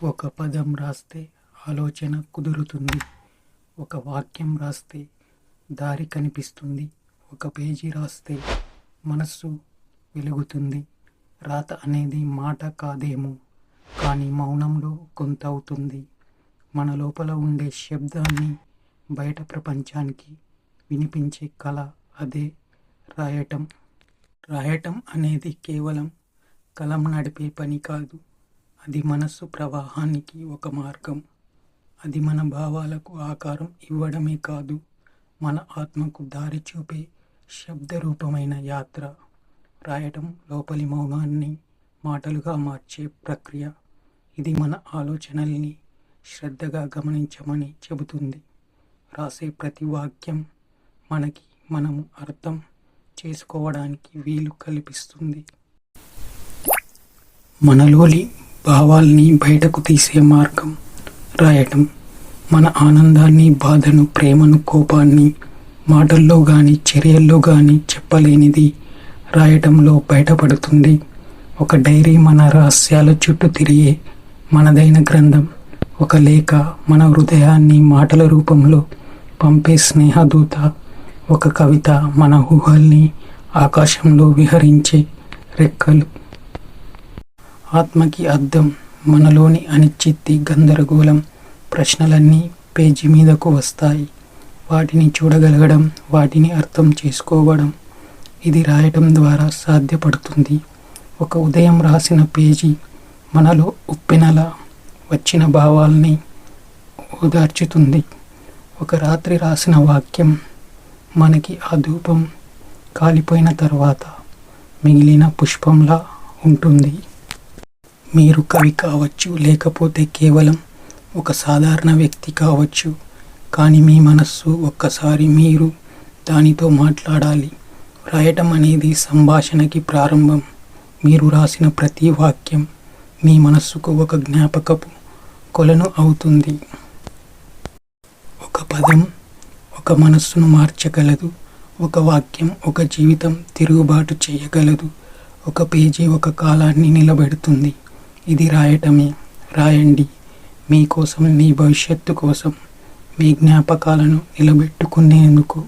ఒక పదం రాస్తే ఆలోచన కుదురుతుంది. ఒక వాక్యం రాస్తే దారి కనిపిస్తుంది. ఒక పేజీ రాస్తే మనస్సు వెలుగుతుంది. రాత అనేది మాట కాదేమో, కానీ మౌనంలో కొంత అవుతుంది. మన లోపల ఉండే శబ్దాన్ని బయట ప్రపంచానికి వినిపించే కళ, అదే రాయటం. రాయటం అనేది కేవలం కలం నడిపే పని కాదు. అది మనస్సు ప్రవాహానికి ఒక మార్గం. అది మన భావాలకు ఆకారం ఇవ్వడమే కాదు, మన ఆత్మకు దారి చూపే శబ్దరూపమైన యాత్ర. రాయటం లోపలి మౌనాన్ని మాటలుగా మార్చే ప్రక్రియ. ఇది మన ఆలోచనల్ని శ్రద్ధగా గమనించమని చెబుతుంది. రాసే ప్రతి వాక్యం మనకి మనము అర్థం చేసుకోవడానికి వీలు కల్పిస్తుంది. మనలోని భావాల్ని బయటకు తీసే మార్గం రాయటం. మన ఆనందాన్ని, బాధను, ప్రేమను, కోపాన్ని మాటల్లో కానీ చర్యల్లో కానీ చెప్పలేనిది రాయటంలో బయటపడుతుంది. ఒక డైరీ మన రహస్యాల చుట్టూ తిరిగే మనదైన గ్రంథం. ఒక లేఖ మన హృదయాన్ని మాటల రూపంలో పంపే స్నేహదూత. ఒక కవిత మన ఊహల్ని ఆకాశంలో విహరించే రెక్కలు. ఆత్మకి అద్దం. మనలోని అనిశ్చితి, గందరగోళం, ప్రశ్నలన్నీ పేజీ మీదకు వస్తాయి. వాటిని చూడగలగడం, వాటిని అర్థం చేసుకోవడం, ఇది రాయటం ద్వారా సాధ్యపడుతుంది. ఒక ఉదయం రాసిన పేజీ మనలో ఉప్పెనలా వచ్చిన భావాల్ని ఓదార్చుతుంది. ఒక రాత్రి రాసిన వాక్యం మనకి ఆ ధూపం కాలిపోయిన తర్వాత మిగిలిన పుష్పంలా ఉంటుంది. మీరు కవి కావచ్చు, లేకపోతే కేవలం ఒక సాధారణ వ్యక్తి కావచ్చు, కానీ మీ మనస్సు ఒక్కసారి మీరు దానితో మాట్లాడాలి. రాయటం అనేది సంభాషణకి ప్రారంభం. మీరు రాసిన ప్రతి వాక్యం మీ మనస్సుకు ఒక జ్ఞాపకపు కొలను అవుతుంది. ఒక పదం ఒక మనస్సును మార్చగలదు. ఒక వాక్యం ఒక జీవితం తిరుగుబాటు చేయగలదు. ఒక పేజీ ఒక కాలాన్ని నిలబెడుతుంది. ఇది రాయటమే. రాయండి. మీకోసం, మీ భవిష్యత్తు కోసం, మీ జ్ఞాపకాలను నిలబెట్టుకునేందుకు.